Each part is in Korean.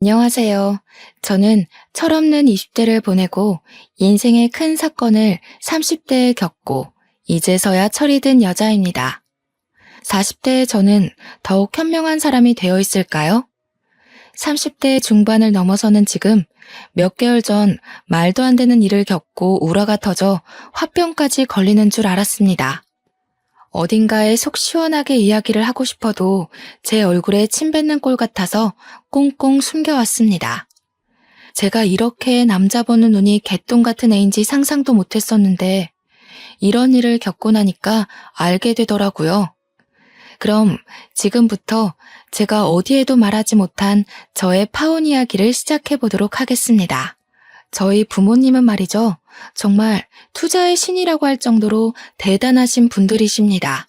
안녕하세요. 저는 철없는 20대를 보내고 인생의 큰 사건을 30대에 겪고 이제서야 철이 든 여자입니다. 40대의 저는 더욱 현명한 사람이 되어 있을까요? 30대 중반을 넘어서는 지금 몇 개월 전 말도 안 되는 일을 겪고 우라가 터져 화병까지 걸리는 줄 알았습니다. 어딘가에 속 시원하게 이야기를 하고 싶어도 제 얼굴에 침 뱉는 꼴 같아서 꽁꽁 숨겨왔습니다. 제가 이렇게 남자 보는 눈이 개똥 같은 애인지 상상도 못했었는데 이런 일을 겪고 나니까 알게 되더라고요. 그럼 지금부터 제가 어디에도 말하지 못한 저의 파혼 이야기를 시작해 보도록 하겠습니다. 저희 부모님은 말이죠. 정말 투자의 신이라고 할 정도로 대단하신 분들이십니다.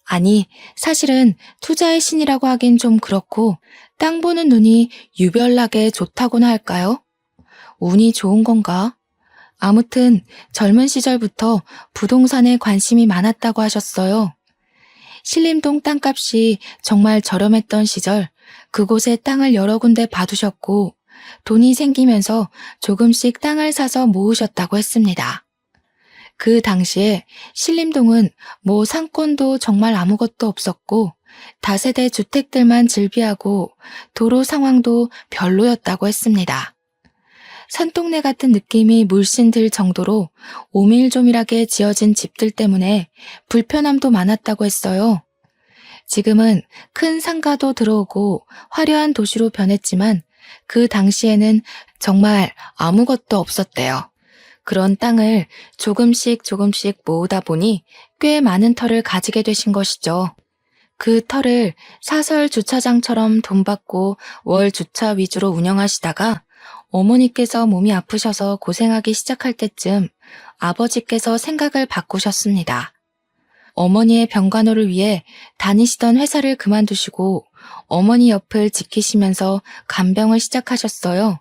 아니, 사실은 투자의 신이라고 하긴 좀 그렇고 땅 보는 눈이 유별나게 좋다고나 할까요? 운이 좋은 건가? 아무튼 젊은 시절부터 부동산에 관심이 많았다고 하셨어요. 신림동 땅값이 정말 저렴했던 시절 그곳에 땅을 여러 군데 봐두셨고 돈이 생기면서 조금씩 땅을 사서 모으셨다고 했습니다. 그 당시에 신림동은 뭐 상권도 정말 아무것도 없었고 다세대 주택들만 즐비하고 도로 상황도 별로였다고 했습니다. 산동네 같은 느낌이 물씬 들 정도로 오밀조밀하게 지어진 집들 때문에 불편함도 많았다고 했어요. 지금은 큰 상가도 들어오고 화려한 도시로 변했지만 그 당시에는 정말 아무것도 없었대요. 그런 땅을 조금씩 모으다 보니 꽤 많은 터를 가지게 되신 것이죠. 그 터를 사설 주차장처럼 돈 받고 월 주차 위주로 운영하시다가 어머니께서 몸이 아프셔서 고생하기 시작할 때쯤 아버지께서 생각을 바꾸셨습니다. 어머니의 병간호를 위해 다니시던 회사를 그만두시고 어머니 옆을 지키시면서 간병을 시작하셨어요.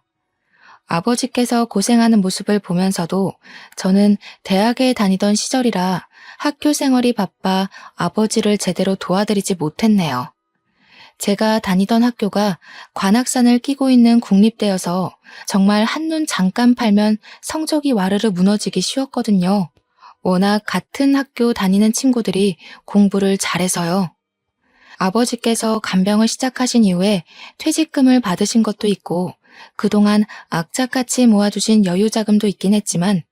아버지께서 고생하는 모습을 보면서도 저는 대학에 다니던 시절이라 학교 생활이 바빠 아버지를 제대로 도와드리지 못했네요. 제가 다니던 학교가 관악산을 끼고 있는 국립대여서 정말 한눈 잠깐 팔면 성적이 와르르 무너지기 쉬웠거든요. 워낙 같은 학교 다니는 친구들이 공부를 잘해서요. 아버지께서 간병을 시작하신 이후에 퇴직금을 받으신 것도 있고 그동안 악착같이 모아두신 여유자금도 있긴 했지만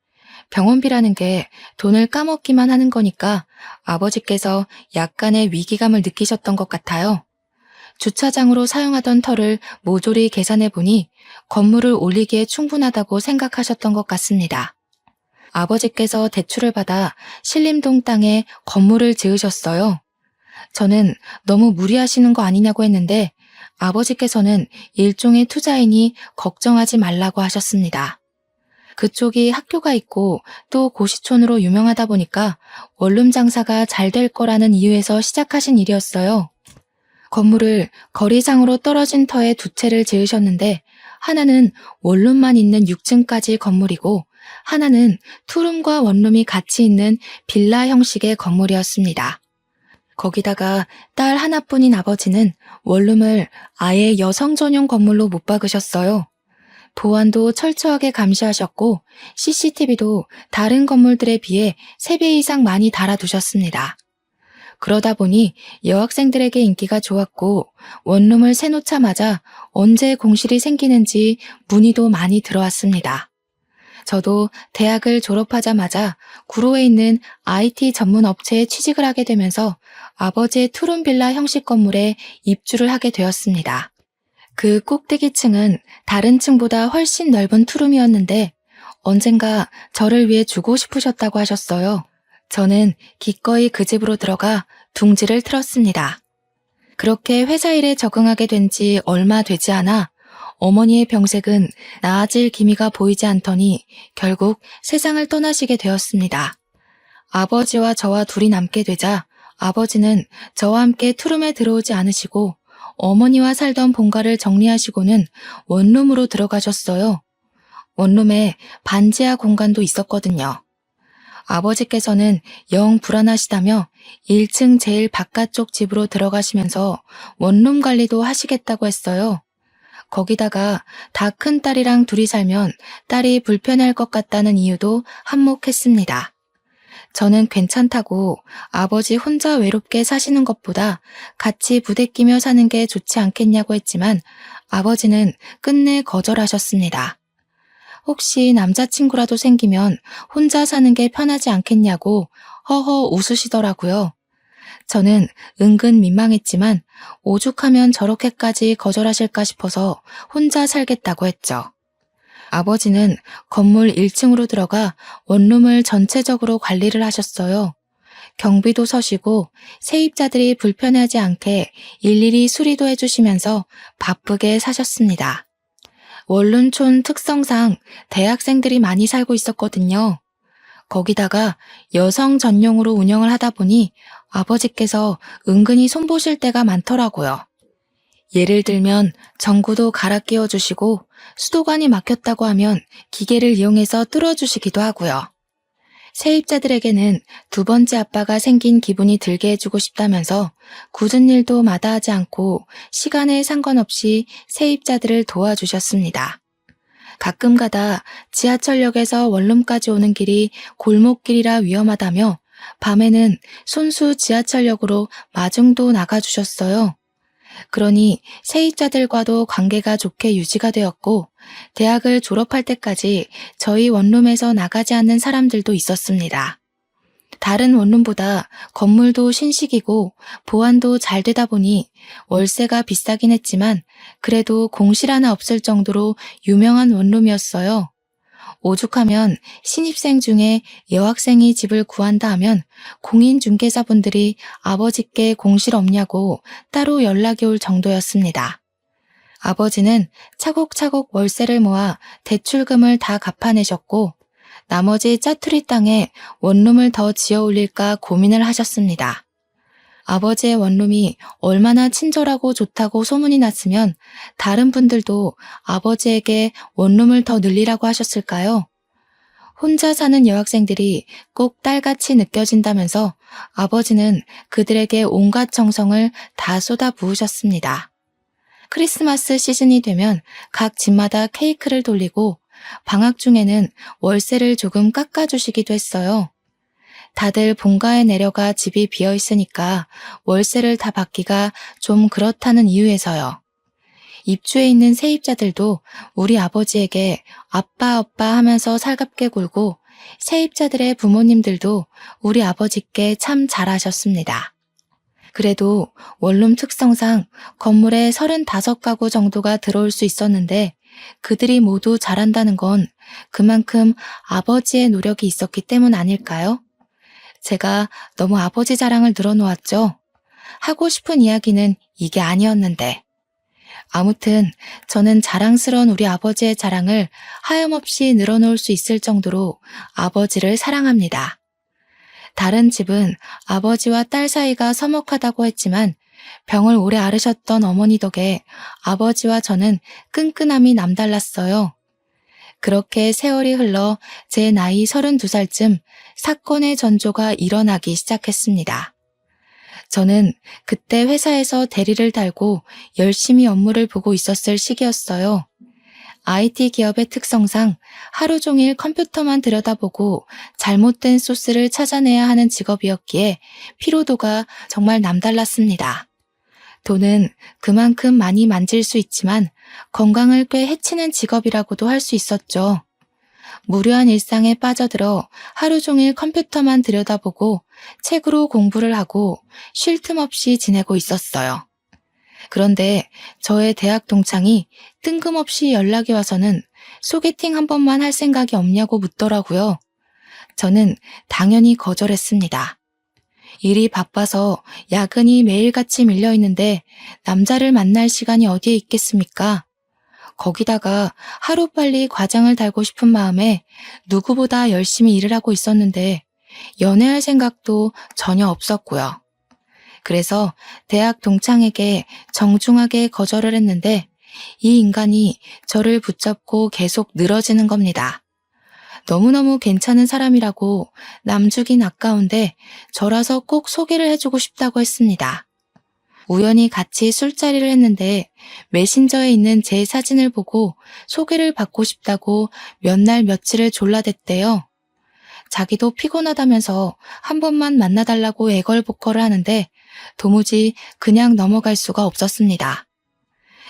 병원비라는 게 돈을 까먹기만 하는 거니까 아버지께서 약간의 위기감을 느끼셨던 것 같아요. 주차장으로 사용하던 터를 모조리 계산해 보니 건물을 올리기에 충분하다고 생각하셨던 것 같습니다. 아버지께서 대출을 받아 신림동 땅에 건물을 지으셨어요. 저는 너무 무리하시는 거 아니냐고 했는데 아버지께서는 일종의 투자이니 걱정하지 말라고 하셨습니다. 그쪽이 학교가 있고 또 고시촌으로 유명하다 보니까 원룸 장사가 잘 될 거라는 이유에서 시작하신 일이었어요. 건물을 거리상으로 떨어진 터에 두 채를 지으셨는데 하나는 원룸만 있는 6층까지 건물이고 하나는 투룸과 원룸이 같이 있는 빌라 형식의 건물이었습니다. 거기다가 딸 하나뿐인 아버지는 원룸을 아예 여성 전용 건물로 못 박으셨어요. 보안도 철저하게 감시하셨고 CCTV도 다른 건물들에 비해 3배 이상 많이 달아두셨습니다. 그러다 보니 여학생들에게 인기가 좋았고 원룸을 세놓자마자 언제 공실이 생기는지 문의도 많이 들어왔습니다. 저도 대학을 졸업하자마자 구로에 있는 IT 전문 업체에 취직을 하게 되면서 아버지의 투룸 빌라 형식 건물에 입주를 하게 되었습니다. 그 꼭대기층은 다른 층보다 훨씬 넓은 투룸이었는데 언젠가 저를 위해 주고 싶으셨다고 하셨어요. 저는 기꺼이 그 집으로 들어가 둥지를 틀었습니다. 그렇게 회사 일에 적응하게 된 지 얼마 되지 않아 어머니의 병색은 나아질 기미가 보이지 않더니 결국 세상을 떠나시게 되었습니다. 아버지와 저와 둘이 남게 되자 아버지는 저와 함께 투룸에 들어오지 않으시고 어머니와 살던 본가를 정리하시고는 원룸으로 들어가셨어요. 원룸에 반지하 공간도 있었거든요. 아버지께서는 영 불안하시다며 1층 제일 바깥쪽 집으로 들어가시면서 원룸 관리도 하시겠다고 했어요. 거기다가 다 큰 딸이랑 둘이 살면 딸이 불편할 것 같다는 이유도 한몫했습니다. 저는 괜찮다고 아버지 혼자 외롭게 사시는 것보다 같이 부대끼며 사는 게 좋지 않겠냐고 했지만 아버지는 끝내 거절하셨습니다. 혹시 남자친구라도 생기면 혼자 사는 게 편하지 않겠냐고 허허 웃으시더라고요. 저는 은근 민망했지만 오죽하면 저렇게까지 거절하실까 싶어서 혼자 살겠다고 했죠. 아버지는 건물 1층으로 들어가 원룸을 전체적으로 관리를 하셨어요. 경비도 서시고 세입자들이 불편하지 않게 일일이 수리도 해주시면서 바쁘게 사셨습니다. 원룸촌 특성상 대학생들이 많이 살고 있었거든요. 거기다가 여성 전용으로 운영을 하다 보니 아버지께서 은근히 손보실 때가 많더라고요. 예를 들면 전구도 갈아 끼워주시고 수도관이 막혔다고 하면 기계를 이용해서 뚫어주시기도 하고요. 세입자들에게는 두 번째 아빠가 생긴 기분이 들게 해주고 싶다면서 굳은 일도 마다하지 않고 시간에 상관없이 세입자들을 도와주셨습니다. 가끔가다 지하철역에서 원룸까지 오는 길이 골목길이라 위험하다며 밤에는 손수 지하철역으로 마중도 나가주셨어요. 그러니 세입자들과도 관계가 좋게 유지가 되었고 대학을 졸업할 때까지 저희 원룸에서 나가지 않는 사람들도 있었습니다. 다른 원룸보다 건물도 신식이고 보안도 잘 되다 보니 월세가 비싸긴 했지만 그래도 공실 하나 없을 정도로 유명한 원룸이었어요. 오죽하면 신입생 중에 여학생이 집을 구한다 하면 공인중개사분들이 아버지께 공실 없냐고 따로 연락이 올 정도였습니다. 아버지는 차곡차곡 월세를 모아 대출금을 다 갚아내셨고 나머지 짜투리 땅에 원룸을 더 지어 올릴까 고민을 하셨습니다. 아버지의 원룸이 얼마나 친절하고 좋다고 소문이 났으면 다른 분들도 아버지에게 원룸을 더 늘리라고 하셨을까요? 혼자 사는 여학생들이 꼭 딸같이 느껴진다면서 아버지는 그들에게 온갖 정성을 다 쏟아부으셨습니다. 크리스마스 시즌이 되면 각 집마다 케이크를 돌리고 방학 중에는 월세를 조금 깎아주시기도 했어요. 다들 본가에 내려가 집이 비어 있으니까 월세를 다 받기가 좀 그렇다는 이유에서요. 입주해 있는 세입자들도 우리 아버지에게 아빠 하면서 살갑게 굴고 세입자들의 부모님들도 우리 아버지께 참 잘하셨습니다. 그래도 원룸 특성상 건물에 35가구 정도가 들어올 수 있었는데 그들이 모두 잘한다는 건 그만큼 아버지의 노력이 있었기 때문 아닐까요? 제가 너무 아버지 자랑을 늘어놓았죠. 하고 싶은 이야기는 이게 아니었는데. 아무튼 저는 자랑스러운 우리 아버지의 자랑을 하염없이 늘어놓을 수 있을 정도로 아버지를 사랑합니다. 다른 집은 아버지와 딸 사이가 서먹하다고 했지만 병을 오래 앓으셨던 어머니 덕에 아버지와 저는 끈끈함이 남달랐어요. 그렇게 세월이 흘러 제 나이 32살쯤 사건의 전조가 일어나기 시작했습니다. 저는 그때 회사에서 대리를 달고 열심히 업무를 보고 있었을 시기였어요. IT 기업의 특성상 하루 종일 컴퓨터만 들여다보고 잘못된 소스를 찾아내야 하는 직업이었기에 피로도가 정말 남달랐습니다. 돈은 그만큼 많이 만질 수 있지만 건강을 꽤 해치는 직업이라고도 할 수 있었죠. 무료한 일상에 빠져들어 하루 종일 컴퓨터만 들여다보고 책으로 공부를 하고 쉴 틈 없이 지내고 있었어요. 그런데 저의 대학 동창이 뜬금없이 연락이 와서는 소개팅 한 번만 할 생각이 없냐고 묻더라고요. 저는 당연히 거절했습니다. 일이 바빠서 야근이 매일같이 밀려 있는데 남자를 만날 시간이 어디에 있겠습니까? 거기다가 하루빨리 과장을 달고 싶은 마음에 누구보다 열심히 일을 하고 있었는데 연애할 생각도 전혀 없었고요. 그래서 대학 동창에게 정중하게 거절을 했는데 이 인간이 저를 붙잡고 계속 늘어지는 겁니다. 너무너무 괜찮은 사람이라고 남주긴 아까운데 저라서 꼭 소개를 해주고 싶다고 했습니다. 우연히 같이 술자리를 했는데 메신저에 있는 제 사진을 보고 소개를 받고 싶다고 몇 날 며칠을 졸라댔대요. 자기도 피곤하다면서 한 번만 만나달라고 애걸복걸을 하는데 도무지 그냥 넘어갈 수가 없었습니다.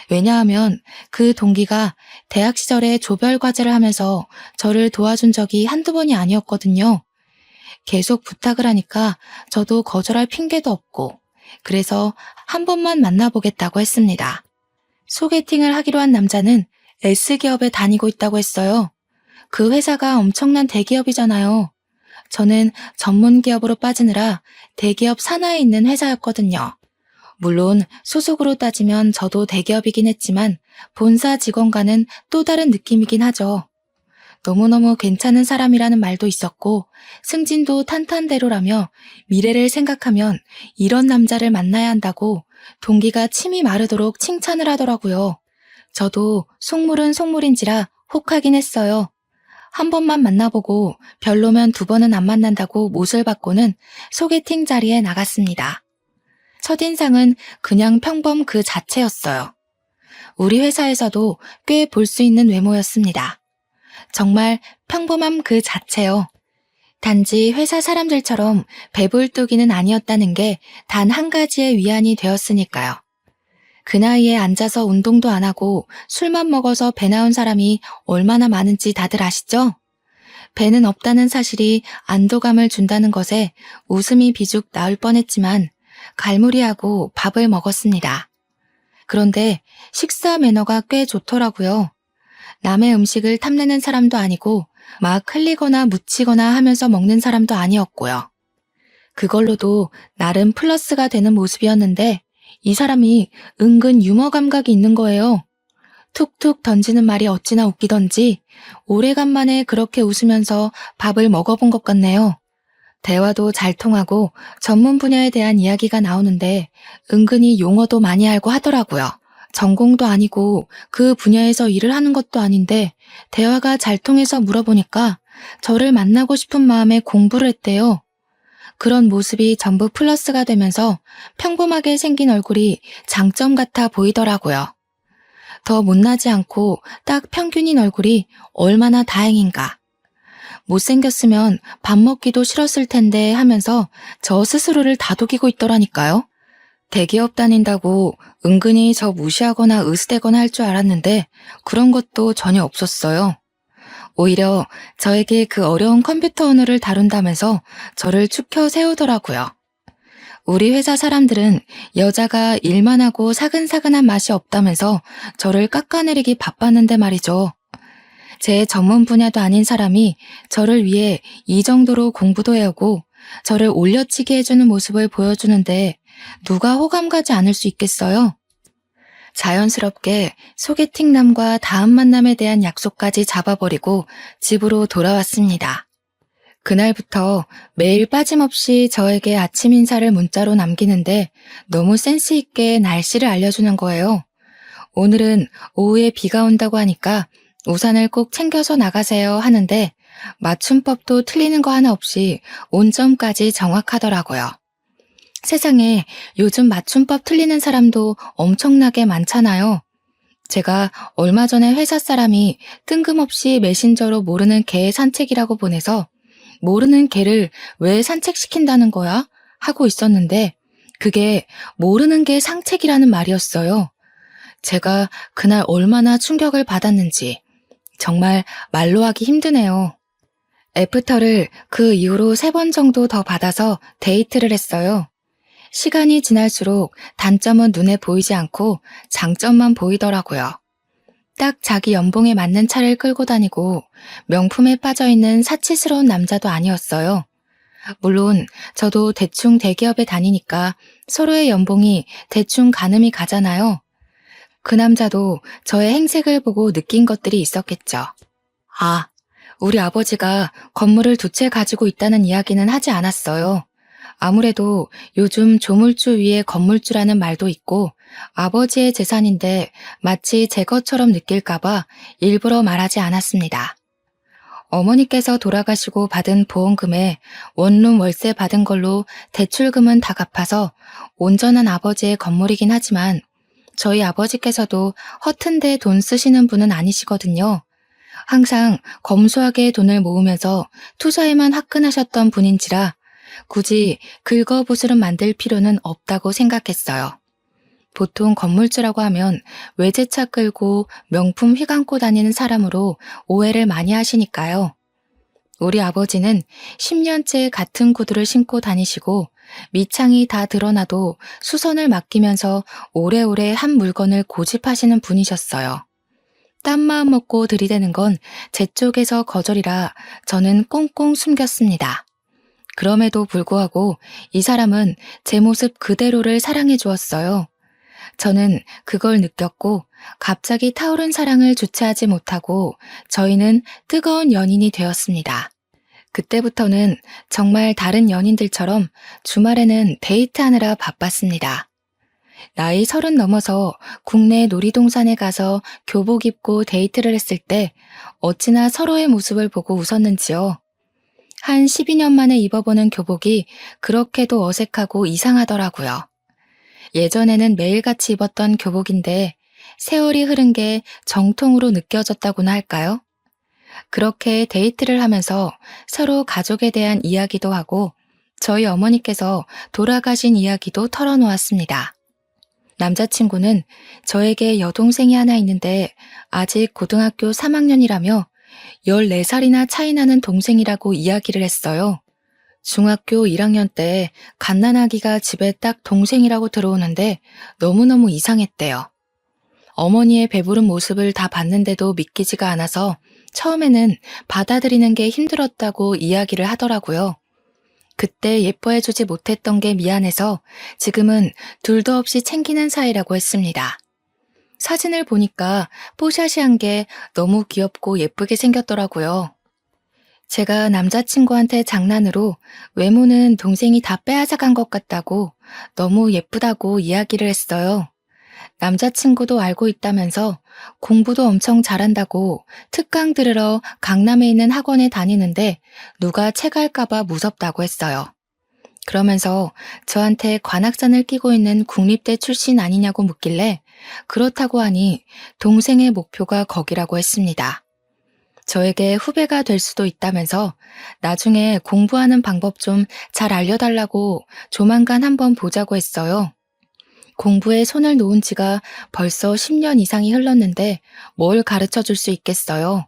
왜냐하면 그 동기가 대학 시절에 조별 과제를 하면서 저를 도와준 적이 한두 번이 아니었거든요. 계속 부탁을 하니까 저도 거절할 핑계도 없고 그래서 한 번만 만나보겠다고 했습니다. 소개팅을 하기로 한 남자는 S기업에 다니고 있다고 했어요. 그 회사가 엄청난 대기업이잖아요. 저는 전문 기업으로 빠지느라 대기업 산하에 있는 회사였거든요. 물론 소속으로 따지면 저도 대기업이긴 했지만 본사 직원과는 또 다른 느낌이긴 하죠. 너무너무 괜찮은 사람이라는 말도 있었고 승진도 탄탄대로라며 미래를 생각하면 이런 남자를 만나야 한다고 동기가 침이 마르도록 칭찬을 하더라고요. 저도 속물은 속물인지라 혹하긴 했어요. 한 번만 만나보고 별로면 두 번은 안 만난다고 못을 받고는 소개팅 자리에 나갔습니다. 첫인상은 그냥 평범 그 자체였어요. 우리 회사에서도 꽤 볼 수 있는 외모였습니다. 정말 평범함 그 자체요. 단지 회사 사람들처럼 배불뚝이는 아니었다는 게 단 한 가지의 위안이 되었으니까요. 그 나이에 앉아서 운동도 안 하고 술만 먹어서 배 나온 사람이 얼마나 많은지 다들 아시죠? 배는 없다는 사실이 안도감을 준다는 것에 웃음이 비죽 나올 뻔했지만 갈무리하고 밥을 먹었습니다. 그런데 식사 매너가 꽤 좋더라고요. 남의 음식을 탐내는 사람도 아니고 막 흘리거나 묻히거나 하면서 먹는 사람도 아니었고요. 그걸로도 나름 플러스가 되는 모습이었는데 이 사람이 은근 유머 감각이 있는 거예요. 툭툭 던지는 말이 어찌나 웃기던지 오래간만에 그렇게 웃으면서 밥을 먹어본 것 같네요. 대화도 잘 통하고 전문 분야에 대한 이야기가 나오는데 은근히 용어도 많이 알고 하더라고요. 전공도 아니고 그 분야에서 일을 하는 것도 아닌데 대화가 잘 통해서 물어보니까 저를 만나고 싶은 마음에 공부를 했대요. 그런 모습이 전부 플러스가 되면서 평범하게 생긴 얼굴이 장점 같아 보이더라고요. 더 못나지 않고 딱 평균인 얼굴이 얼마나 다행인가. 못생겼으면 밥 먹기도 싫었을 텐데 하면서 저 스스로를 다독이고 있더라니까요. 대기업 다닌다고 은근히 저 무시하거나 으스대거나 할 줄 알았는데 그런 것도 전혀 없었어요. 오히려 저에게 그 어려운 컴퓨터 언어를 다룬다면서 저를 축혀 세우더라고요. 우리 회사 사람들은 여자가 일만 하고 사근사근한 맛이 없다면서 저를 깎아내리기 바빴는데 말이죠. 제 전문 분야도 아닌 사람이 저를 위해 이 정도로 공부도 해오고 저를 올려치게 해주는 모습을 보여주는데 누가 호감 가지 않을 수 있겠어요? 자연스럽게 소개팅남과 다음 만남에 대한 약속까지 잡아버리고 집으로 돌아왔습니다. 그날부터 매일 빠짐없이 저에게 아침 인사를 문자로 남기는데 너무 센스 있게 날씨를 알려주는 거예요. 오늘은 오후에 비가 온다고 하니까 우산을 꼭 챙겨서 나가세요 하는데 맞춤법도 틀리는 거 하나 없이 온점까지 정확하더라고요. 세상에 요즘 맞춤법 틀리는 사람도 엄청나게 많잖아요. 제가 얼마 전에 회사 사람이 뜬금없이 메신저로 모르는 개 산책이라고 보내서 모르는 개를 왜 산책시킨다는 거야? 하고 있었는데 그게 모르는 개 산책이라는 말이었어요. 제가 그날 얼마나 충격을 받았는지 정말 말로 하기 힘드네요. 애프터를 그 이후로 3번 정도 더 받아서 데이트를 했어요. 시간이 지날수록 단점은 눈에 보이지 않고 장점만 보이더라고요. 딱 자기 연봉에 맞는 차를 끌고 다니고 명품에 빠져있는 사치스러운 남자도 아니었어요. 물론 저도 대충 대기업에 다니니까 서로의 연봉이 대충 가늠이 가잖아요. 그 남자도 저의 행색을 보고 느낀 것들이 있었겠죠. 아, 우리 아버지가 건물을 2채 가지고 있다는 이야기는 하지 않았어요. 아무래도 요즘 조물주 위에 건물주라는 말도 있고 아버지의 재산인데 마치 제 것처럼 느낄까봐 일부러 말하지 않았습니다. 어머니께서 돌아가시고 받은 보험금에 원룸 월세 받은 걸로 대출금은 다 갚아서 온전한 아버지의 건물이긴 하지만 저희 아버지께서도 허튼데 돈 쓰시는 분은 아니시거든요. 항상 검소하게 돈을 모으면서 투자에만 화끈하셨던 분인지라 굳이 긁어부스름 만들 필요는 없다고 생각했어요. 보통 건물주라고 하면 외제차 끌고 명품 휘감고 다니는 사람으로 오해를 많이 하시니까요. 우리 아버지는 10년째 같은 구두를 신고 다니시고 밑창이 다 드러나도 수선을 맡기면서 오래오래 한 물건을 고집하시는 분이셨어요. 딴 마음 먹고 들이대는 건 제 쪽에서 거절이라 저는 꽁꽁 숨겼습니다. 그럼에도 불구하고 이 사람은 제 모습 그대로를 사랑해 주었어요. 저는 그걸 느꼈고 갑자기 타오른 사랑을 주체하지 못하고 저희는 뜨거운 연인이 되었습니다. 그때부터는 정말 다른 연인들처럼 주말에는 데이트하느라 바빴습니다. 나이 30 넘어서 국내 놀이동산에 가서 교복 입고 데이트를 했을 때 어찌나 서로의 모습을 보고 웃었는지요. 한 12년 만에 입어보는 교복이 그렇게도 어색하고 이상하더라고요. 예전에는 매일같이 입었던 교복인데 세월이 흐른 게 정통으로 느껴졌다고나 할까요? 그렇게 데이트를 하면서 서로 가족에 대한 이야기도 하고 저희 어머니께서 돌아가신 이야기도 털어놓았습니다. 남자친구는 저에게 여동생이 하나 있는데 아직 고등학교 3학년이라며 14살이나 차이 나는 동생이라고 이야기를 했어요. 중학교 1학년 때 갓난아기가 집에 딱 동생이라고 들어오는데 너무너무 이상했대요. 어머니의 배부른 모습을 다 봤는데도 믿기지가 않아서 처음에는 받아들이는 게 힘들었다고 이야기를 하더라고요. 그때 예뻐해주지 못했던 게 미안해서 지금은 둘도 없이 챙기는 사이라고 했습니다. 사진을 보니까 뽀샤시한 게 너무 귀엽고 예쁘게 생겼더라고요. 제가 남자친구한테 장난으로 외모는 동생이 다 빼앗아간 것 같다고 너무 예쁘다고 이야기를 했어요. 남자친구도 알고 있다면서 공부도 엄청 잘한다고 특강 들으러 강남에 있는 학원에 다니는데 누가 채갈까봐 무섭다고 했어요. 그러면서 저한테 관악산을 끼고 있는 국립대 출신 아니냐고 묻길래 그렇다고 하니 동생의 목표가 거기라고 했습니다. 저에게 후배가 될 수도 있다면서 나중에 공부하는 방법 좀 잘 알려달라고 조만간 한번 보자고 했어요. 공부에 손을 놓은 지가 벌써 10년 이상이 흘렀는데 뭘 가르쳐 줄 수 있겠어요.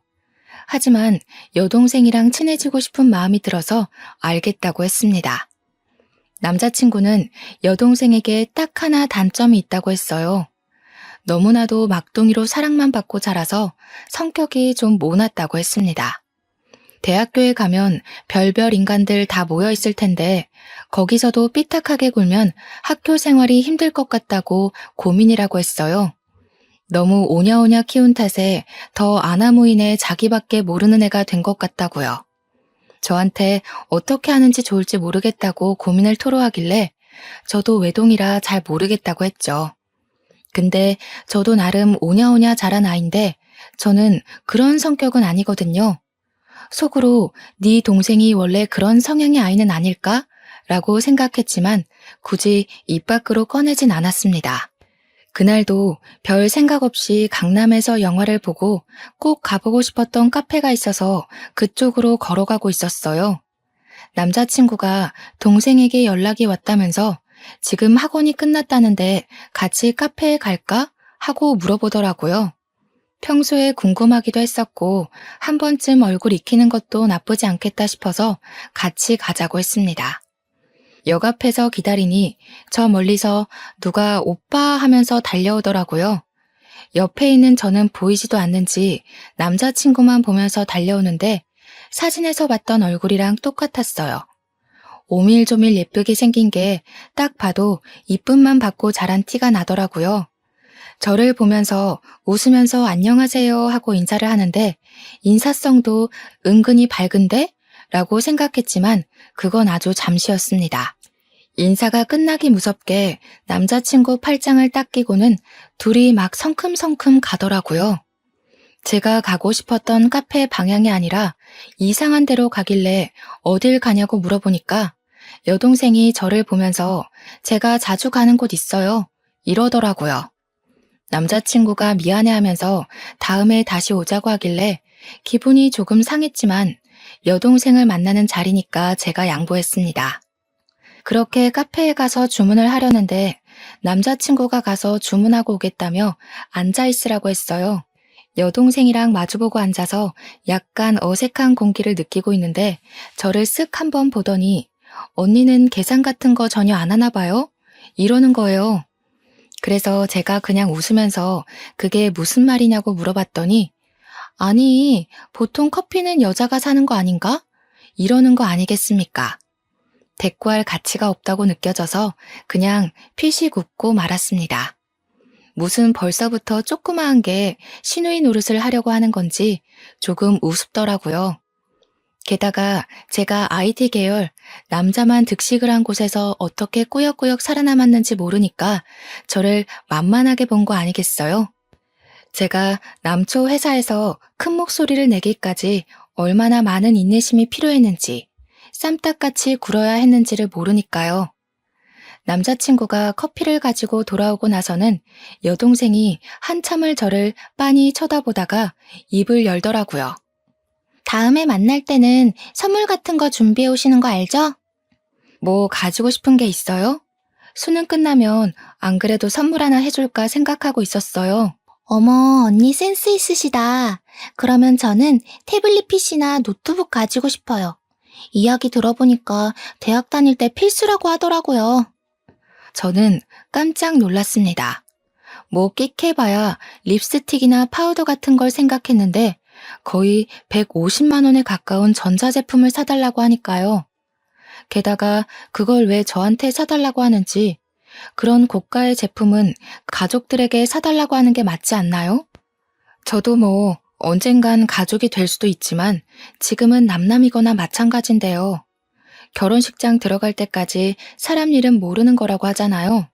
하지만 여동생이랑 친해지고 싶은 마음이 들어서 알겠다고 했습니다. 남자친구는 여동생에게 딱 하나 단점이 있다고 했어요. 너무나도 막둥이로 사랑만 받고 자라서 성격이 좀 모났다고 했습니다. 대학교에 가면 별별 인간들 다 모여 있을 텐데 거기서도 삐딱하게 굴면 학교 생활이 힘들 것 같다고 고민이라고 했어요. 너무 오냐오냐 키운 탓에 더 아나무인의 자기밖에 모르는 애가 된 것 같다고요. 저한테 어떻게 하는지 좋을지 모르겠다고 고민을 토로하길래 저도 외동이라 잘 모르겠다고 했죠. 근데 저도 나름 오냐오냐 자란 아이인데 저는 그런 성격은 아니거든요. 속으로 네 동생이 원래 그런 성향의 아이는 아닐까? 라고 생각했지만 굳이 입 밖으로 꺼내진 않았습니다. 그날도 별 생각 없이 강남에서 영화를 보고 꼭 가보고 싶었던 카페가 있어서 그쪽으로 걸어가고 있었어요. 남자친구가 동생에게 연락이 왔다면서 지금 학원이 끝났다는데 같이 카페에 갈까? 하고 물어보더라고요. 평소에 궁금하기도 했었고 한 번쯤 얼굴 익히는 것도 나쁘지 않겠다 싶어서 같이 가자고 했습니다. 역 앞에서 기다리니 저 멀리서 누가 오빠 하면서 달려오더라고요. 옆에 있는 저는 보이지도 않는지 남자친구만 보면서 달려오는데 사진에서 봤던 얼굴이랑 똑같았어요. 오밀조밀 예쁘게 생긴 게 딱 봐도 이쁨만 받고 자란 티가 나더라고요. 저를 보면서 웃으면서 안녕하세요 하고 인사를 하는데 인사성도 은근히 밝은데? 라고 생각했지만 그건 아주 잠시였습니다. 인사가 끝나기 무섭게 남자친구 팔짱을 딱 끼고는 둘이 막 성큼성큼 가더라고요. 제가 가고 싶었던 카페 방향이 아니라 이상한 데로 가길래 어딜 가냐고 물어보니까 여동생이 저를 보면서 제가 자주 가는 곳 있어요. 이러더라고요. 남자친구가 미안해하면서 다음에 다시 오자고 하길래 기분이 조금 상했지만 여동생을 만나는 자리니까 제가 양보했습니다. 그렇게 카페에 가서 주문을 하려는데 남자친구가 가서 주문하고 오겠다며 앉아있으라고 했어요. 여동생이랑 마주보고 앉아서 약간 어색한 공기를 느끼고 있는데 저를 쓱 한번 보더니 언니는 계산 같은 거 전혀 안 하나 봐요? 이러는 거예요. 그래서 제가 그냥 웃으면서 그게 무슨 말이냐고 물어봤더니 아니, 보통 커피는 여자가 사는 거 아닌가? 이러는 거 아니겠습니까? 대꾸할 가치가 없다고 느껴져서 그냥 피식 웃고 말았습니다. 무슨 벌써부터 조그마한 게 시누이 노릇을 하려고 하는 건지 조금 우습더라고요. 게다가 제가 IT 계열 남자만 득식을 한 곳에서 어떻게 꾸역꾸역 살아남았는지 모르니까 저를 만만하게 본 거 아니겠어요? 제가 남초 회사에서 큰 목소리를 내기까지 얼마나 많은 인내심이 필요했는지 쌈딱같이 굴어야 했는지를 모르니까요. 남자친구가 커피를 가지고 돌아오고 나서는 여동생이 한참을 저를 빤히 쳐다보다가 입을 열더라고요. 다음에 만날 때는 선물 같은 거 준비해 오시는 거 알죠? 뭐 가지고 싶은 게 있어요? 수능 끝나면 안 그래도 선물 하나 해줄까 생각하고 있었어요. 어머, 언니 센스 있으시다. 그러면 저는 태블릿 PC나 노트북 가지고 싶어요. 이야기 들어보니까 대학 다닐 때 필수라고 하더라고요. 저는 깜짝 놀랐습니다. 뭐 끽해봐야 립스틱이나 파우더 같은 걸 생각했는데 거의 150만 원에 가까운 전자제품을 사달라고 하니까요. 게다가 그걸 왜 저한테 사달라고 하는지 그런 고가의 제품은 가족들에게 사달라고 하는 게 맞지 않나요? 저도 뭐 언젠간 가족이 될 수도 있지만 지금은 남남이거나 마찬가지인데요. 결혼식장 들어갈 때까지 사람 일은 모르는 거라고 하잖아요.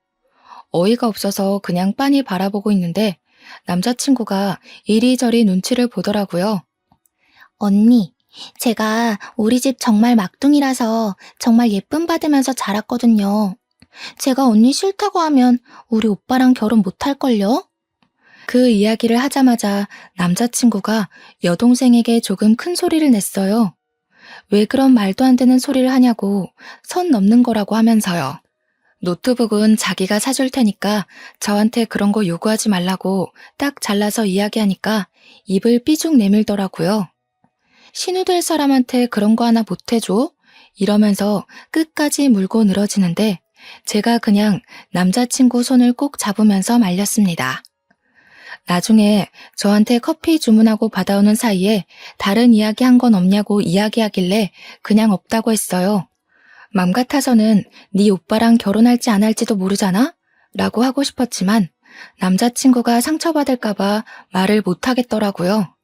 어이가 없어서 그냥 빤히 바라보고 있는데 남자친구가 이리저리 눈치를 보더라고요. 언니, 제가 우리 집 정말 막둥이라서 정말 예쁨 받으면서 자랐거든요. 제가 언니 싫다고 하면 우리 오빠랑 결혼 못할걸요? 그 이야기를 하자마자 남자친구가 여동생에게 조금 큰 소리를 냈어요. 왜 그런 말도 안 되는 소리를 하냐고 선 넘는 거라고 하면서요. 노트북은 자기가 사줄 테니까 저한테 그런 거 요구하지 말라고 딱 잘라서 이야기하니까 입을 삐죽 내밀더라고요. 신우될 사람한테 그런 거 하나 못 해줘? 이러면서 끝까지 물고 늘어지는데 제가 그냥 남자친구 손을 꼭 잡으면서 말렸습니다. 나중에 저한테 커피 주문하고 받아오는 사이에 다른 이야기 한 건 없냐고 이야기하길래 그냥 없다고 했어요. 맘 같아서는 네 오빠랑 결혼할지 안 할지도 모르잖아? 라고 하고 싶었지만 남자친구가 상처받을까봐 말을 못 하겠더라고요.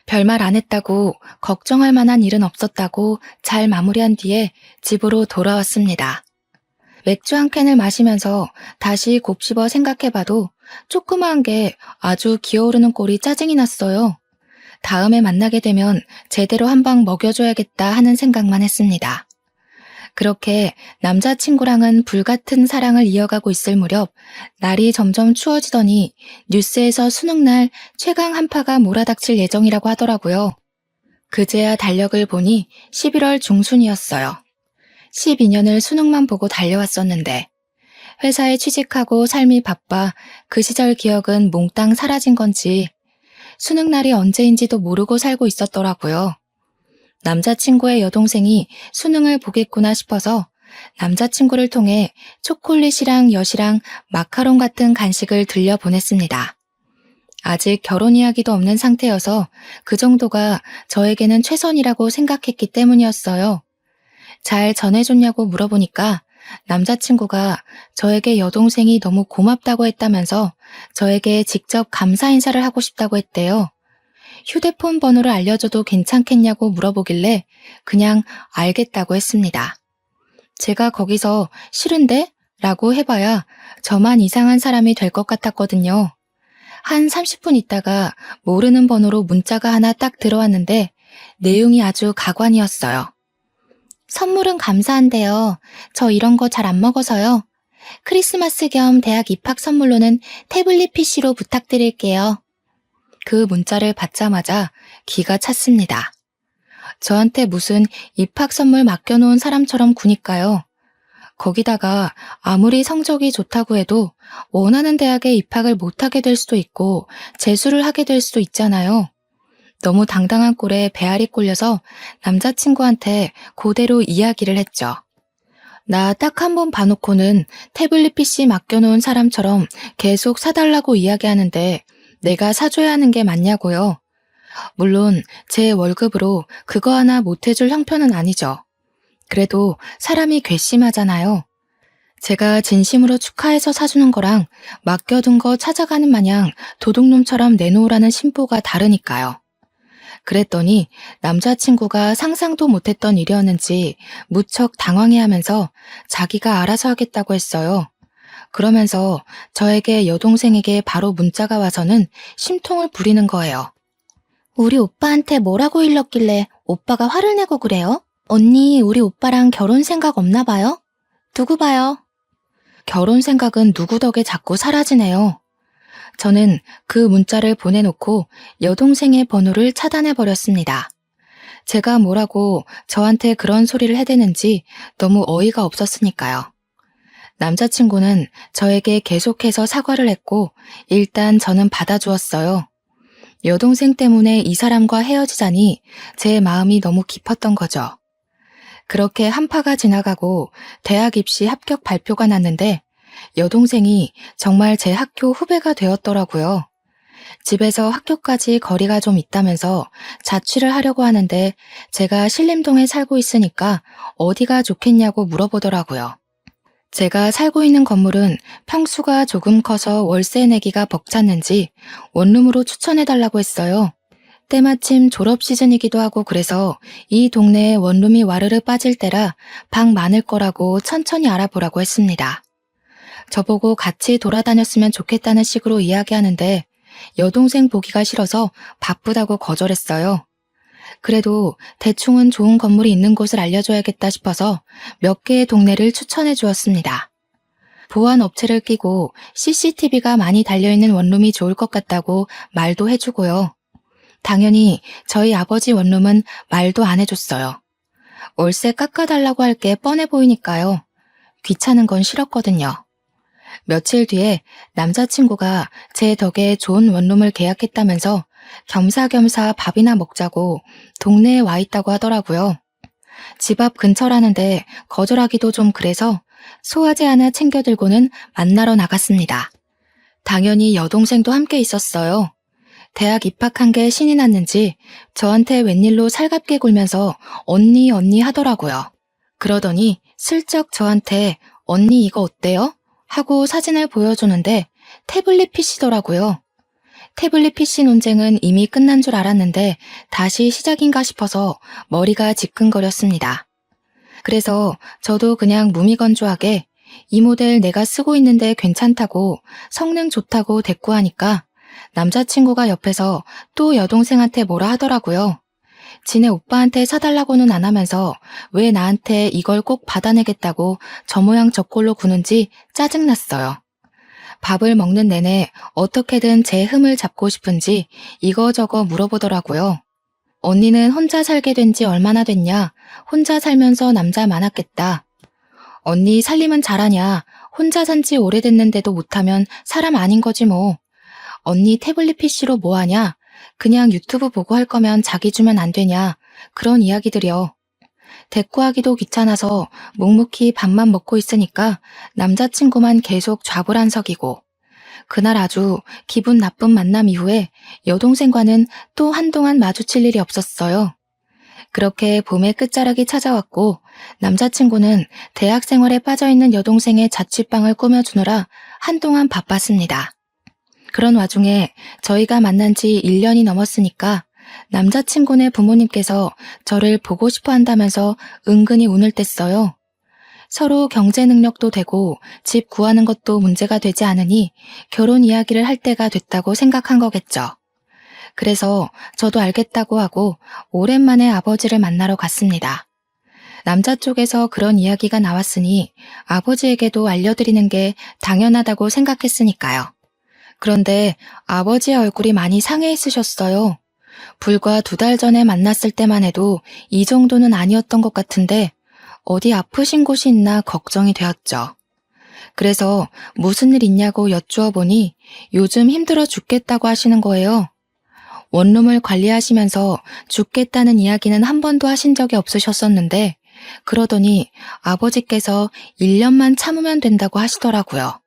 별말 안 했다고 걱정할 만한 일은 없었다고 잘 마무리한 뒤에 집으로 돌아왔습니다. 맥주 한 캔을 마시면서 다시 곱씹어 생각해봐도 조그마한 게 아주 기어오르는 꼴이 짜증이 났어요. 다음에 만나게 되면 제대로 한 방 먹여줘야겠다 하는 생각만 했습니다. 그렇게 남자친구랑은 불같은 사랑을 이어가고 있을 무렵 날이 점점 추워지더니 뉴스에서 수능날 최강 한파가 몰아닥칠 예정이라고 하더라고요. 그제야 달력을 보니 11월 중순이었어요. 12년을 수능만 보고 달려왔었는데 회사에 취직하고 삶이 바빠 그 시절 기억은 몽땅 사라진 건지 수능날이 언제인지도 모르고 살고 있었더라고요. 남자친구의 여동생이 수능을 보겠구나 싶어서 남자친구를 통해 초콜릿이랑 엿이랑 마카롱 같은 간식을 들려 보냈습니다. 아직 결혼 이야기도 없는 상태여서 그 정도가 저에게는 최선이라고 생각했기 때문이었어요. 잘 전해줬냐고 물어보니까 남자친구가 저에게 여동생이 너무 고맙다고 했다면서 저에게 직접 감사 인사를 하고 싶다고 했대요. 휴대폰 번호를 알려줘도 괜찮겠냐고 물어보길래 그냥 알겠다고 했습니다. 제가 거기서 싫은데? 라고 해봐야 저만 이상한 사람이 될 것 같았거든요. 한 30분 있다가 모르는 번호로 문자가 하나 딱 들어왔는데 내용이 아주 가관이었어요. 선물은 감사한데요. 저 이런 거 잘 안 먹어서요. 크리스마스 겸 대학 입학 선물로는 태블릿 PC로 부탁드릴게요. 그 문자를 받자마자 기가 찼습니다. 저한테 무슨 입학 선물 맡겨놓은 사람처럼 구니까요. 거기다가 아무리 성적이 좋다고 해도 원하는 대학에 입학을 못하게 될 수도 있고 재수를 하게 될 수도 있잖아요. 너무 당당한 꼴에 배알이 꼴려서 남자친구한테 그대로 이야기를 했죠. 나 딱 한 번 봐놓고는 태블릿 PC 맡겨놓은 사람처럼 계속 사달라고 이야기하는데 내가 사줘야 하는 게 맞냐고요. 물론 제 월급으로 그거 하나 못해줄 형편은 아니죠. 그래도 사람이 괘씸하잖아요. 제가 진심으로 축하해서 사주는 거랑 맡겨둔 거 찾아가는 마냥 도둑놈처럼 내놓으라는 심보가 다르니까요. 그랬더니 남자친구가 상상도 못했던 일이었는지 무척 당황해하면서 자기가 알아서 하겠다고 했어요. 그러면서 저에게 여동생에게 바로 문자가 와서는 심통을 부리는 거예요. 우리 오빠한테 뭐라고 일렀길래 오빠가 화를 내고 그래요? 언니, 우리 오빠랑 결혼 생각 없나 봐요? 두고 봐요. 결혼 생각은 누구 덕에 자꾸 사라지네요. 저는 그 문자를 보내놓고 여동생의 번호를 차단해버렸습니다. 제가 뭐라고 저한테 그런 소리를 해대는지 너무 어이가 없었으니까요. 남자친구는 저에게 계속해서 사과를 했고 일단 저는 받아주었어요. 여동생 때문에 이 사람과 헤어지자니 제 마음이 너무 깊었던 거죠. 그렇게 한파가 지나가고 대학 입시 합격 발표가 났는데 여동생이 정말 제 학교 후배가 되었더라고요. 집에서 학교까지 거리가 좀 있다면서 자취를 하려고 하는데 제가 신림동에 살고 있으니까 어디가 좋겠냐고 물어보더라고요. 제가 살고 있는 건물은 평수가 조금 커서 월세 내기가 벅찼는지 원룸으로 추천해달라고 했어요. 때마침 졸업 시즌이기도 하고 그래서 이 동네에 원룸이 와르르 빠질 때라 방 많을 거라고 천천히 알아보라고 했습니다. 저보고 같이 돌아다녔으면 좋겠다는 식으로 이야기하는데 여동생 보기가 싫어서 바쁘다고 거절했어요. 그래도 대충은 좋은 건물이 있는 곳을 알려줘야겠다 싶어서 몇 개의 동네를 추천해 주었습니다. 보안 업체를 끼고 CCTV가 많이 달려있는 원룸이 좋을 것 같다고 말도 해주고요. 당연히 저희 아버지 원룸은 말도 안 해줬어요. 월세 깎아달라고 할 게 뻔해 보이니까요. 귀찮은 건 싫었거든요. 며칠 뒤에 남자친구가 제 덕에 좋은 원룸을 계약했다면서 겸사겸사 밥이나 먹자고 동네에 와 있다고 하더라고요. 집 앞 근처라는데 거절하기도 좀 그래서 소화제 하나 챙겨 들고는 만나러 나갔습니다. 당연히 여동생도 함께 있었어요. 대학 입학한 게 신이 났는지 저한테 웬일로 살갑게 굴면서 언니 하더라고요. 그러더니 슬쩍 저한테 언니 이거 어때요? 하고 사진을 보여주는데 태블릿 PC더라고요. 태블릿 PC 논쟁은 이미 끝난 줄 알았는데 다시 시작인가 싶어서 머리가 지끈거렸습니다. 그래서 저도 그냥 무미건조하게 이 모델 내가 쓰고 있는데 괜찮다고 성능 좋다고 대꾸하니까 남자친구가 옆에서 또 여동생한테 뭐라 하더라고요. 지네 오빠한테 사달라고는 안 하면서 왜 나한테 이걸 꼭 받아내겠다고 저 모양 저 꼴로 구는지 짜증났어요. 밥을 먹는 내내 어떻게든 제 흠을 잡고 싶은지 이거저거 물어보더라고요. 언니는 혼자 살게 된 지 얼마나 됐냐? 혼자 살면서 남자 많았겠다. 언니 살림은 잘하냐? 혼자 산 지 오래됐는데도 못하면 사람 아닌 거지 뭐. 언니 태블릿 PC로 뭐 하냐? 그냥 유튜브 보고 할 거면 자기 주면 안 되냐? 그런 이야기들이요. 대꾸하기도 귀찮아서 묵묵히 밥만 먹고 있으니까 남자친구만 계속 좌불안석이고 그날 아주 기분 나쁜 만남 이후에 여동생과는 또 한동안 마주칠 일이 없었어요. 그렇게 봄의 끝자락이 찾아왔고 남자친구는 대학 생활에 빠져있는 여동생의 자취방을 꾸며주느라 한동안 바빴습니다. 그런 와중에 저희가 만난 지 1년이 넘었으니까 남자친구네 부모님께서 저를 보고 싶어 한다면서 은근히 운을 뗐어요. 서로 경제 능력도 되고 집 구하는 것도 문제가 되지 않으니 결혼 이야기를 할 때가 됐다고 생각한 거겠죠. 그래서 저도 알겠다고 하고 오랜만에 아버지를 만나러 갔습니다. 남자 쪽에서 그런 이야기가 나왔으니 아버지에게도 알려드리는 게 당연하다고 생각했으니까요. 그런데 아버지의 얼굴이 많이 상해 있으셨어요. 불과 2달 전에 만났을 때만 해도 이 정도는 아니었던 것 같은데 어디 아프신 곳이 있나 걱정이 되었죠. 그래서 무슨 일 있냐고 여쭈어 보니 요즘 힘들어 죽겠다고 하시는 거예요. 원룸을 관리하시면서 죽겠다는 이야기는 한 번도 하신 적이 없으셨었는데 그러더니 아버지께서 1년만 참으면 된다고 하시더라고요.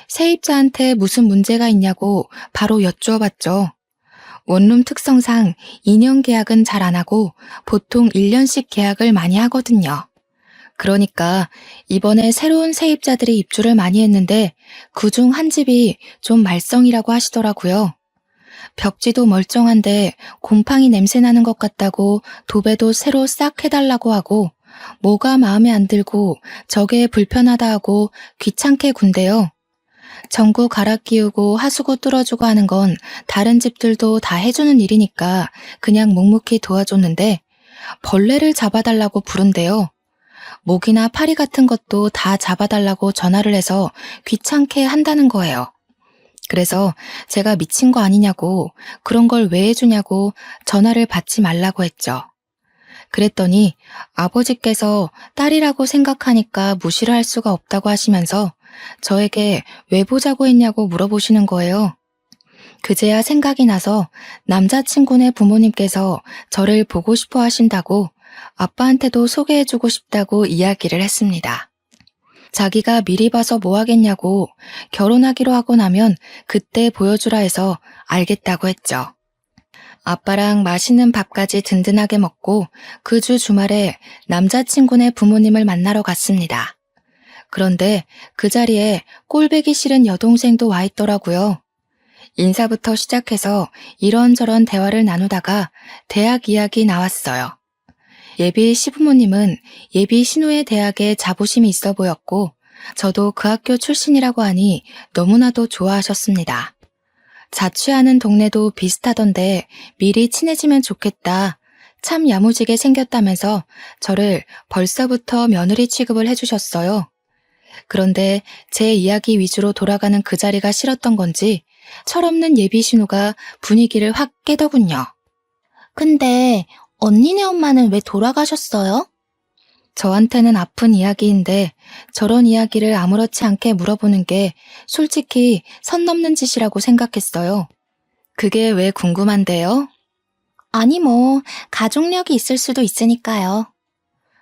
세입자한테 무슨 문제가 있냐고 바로 여쭈어 봤죠. 원룸 특성상 2년 계약은 잘 안 하고 보통 1년씩 계약을 많이 하거든요. 그러니까 이번에 새로운 세입자들이 입주를 많이 했는데 그중 한 집이 좀 말썽이라고 하시더라고요. 벽지도 멀쩡한데 곰팡이 냄새 나는 것 같다고 도배도 새로 싹 해달라고 하고 뭐가 마음에 안 들고 저게 불편하다 하고 귀찮게 군대요. 전구 갈아 끼우고 하수구 뚫어주고 하는 건 다른 집들도 다 해주는 일이니까 그냥 묵묵히 도와줬는데 벌레를 잡아달라고 부른대요. 모기나 파리 같은 것도 다 잡아달라고 전화를 해서 귀찮게 한다는 거예요. 그래서 제가 미친 거 아니냐고 그런 걸 왜 해주냐고 전화를 받지 말라고 했죠. 그랬더니 아버지께서 딸이라고 생각하니까 무시를 할 수가 없다고 하시면서 저에게 왜 보자고 했냐고 물어보시는 거예요. 그제야 생각이 나서 남자친구네 부모님께서 저를 보고 싶어 하신다고 아빠한테도 소개해주고 싶다고 이야기를 했습니다. 자기가 미리 봐서 뭐 하겠냐고 결혼하기로 하고 나면 그때 보여주라 해서 알겠다고 했죠. 아빠랑 맛있는 밥까지 든든하게 먹고 그 주 주말에 남자친구네 부모님을 만나러 갔습니다. 그런데 그 자리에 꼴보기 싫은 여동생도 와 있더라고요. 인사부터 시작해서 이런저런 대화를 나누다가 대학 이야기 나왔어요. 예비 시부모님은 예비 신우의 대학에 자부심이 있어 보였고 저도 그 학교 출신이라고 하니 너무나도 좋아하셨습니다. 자취하는 동네도 비슷하던데 미리 친해지면 좋겠다. 참 야무지게 생겼다면서 저를 벌써부터 며느리 취급을 해주셨어요. 그런데 제 이야기 위주로 돌아가는 그 자리가 싫었던 건지 철없는 예비 신우가 분위기를 확 깨더군요. 근데 언니네 엄마는 왜 돌아가셨어요? 저한테는 아픈 이야기인데 저런 이야기를 아무렇지 않게 물어보는 게 솔직히 선 넘는 짓이라고 생각했어요. 그게 왜 궁금한데요? 아니 가족력이 있을 수도 있으니까요.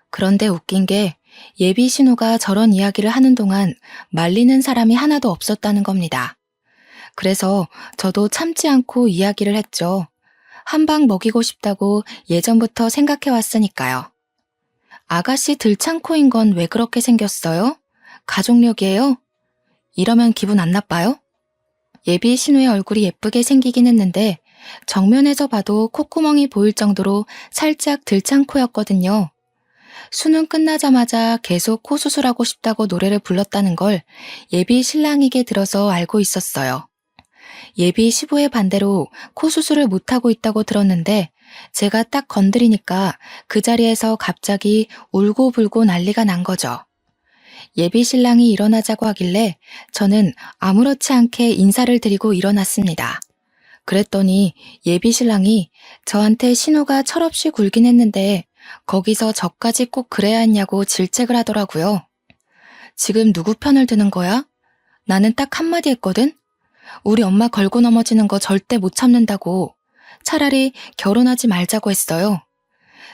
그런데 웃긴 게 예비 신우가 저런 이야기를 하는 동안 말리는 사람이 하나도 없었다는 겁니다. 그래서 저도 참지 않고 이야기를 했죠. 한 방 먹이고 싶다고 예전부터 생각해왔으니까요. 아가씨 들창코인 건 왜 그렇게 생겼어요? 가족력이에요? 이러면 기분 안 나빠요? 예비 신우의 얼굴이 예쁘게 생기긴 했는데 정면에서 봐도 콧구멍이 보일 정도로 살짝 들창코였거든요. 수능 끝나자마자 계속 코 수술하고 싶다고 노래를 불렀다는 걸 예비 신랑에게 들어서 알고 있었어요. 예비 시부의 반대로 코 수술을 못하고 있다고 들었는데 제가 딱 건드리니까 그 자리에서 갑자기 울고불고 난리가 난 거죠. 예비 신랑이 일어나자고 하길래 저는 아무렇지 않게 인사를 드리고 일어났습니다. 그랬더니 예비 신랑이 저한테 신우가 철없이 굴긴 했는데 거기서 저까지 꼭 그래야 했냐고 질책을 하더라고요. 지금 누구 편을 드는 거야? 나는 딱 한마디 했거든? 우리 엄마 걸고 넘어지는 거 절대 못 참는다고. 차라리 결혼하지 말자고 했어요.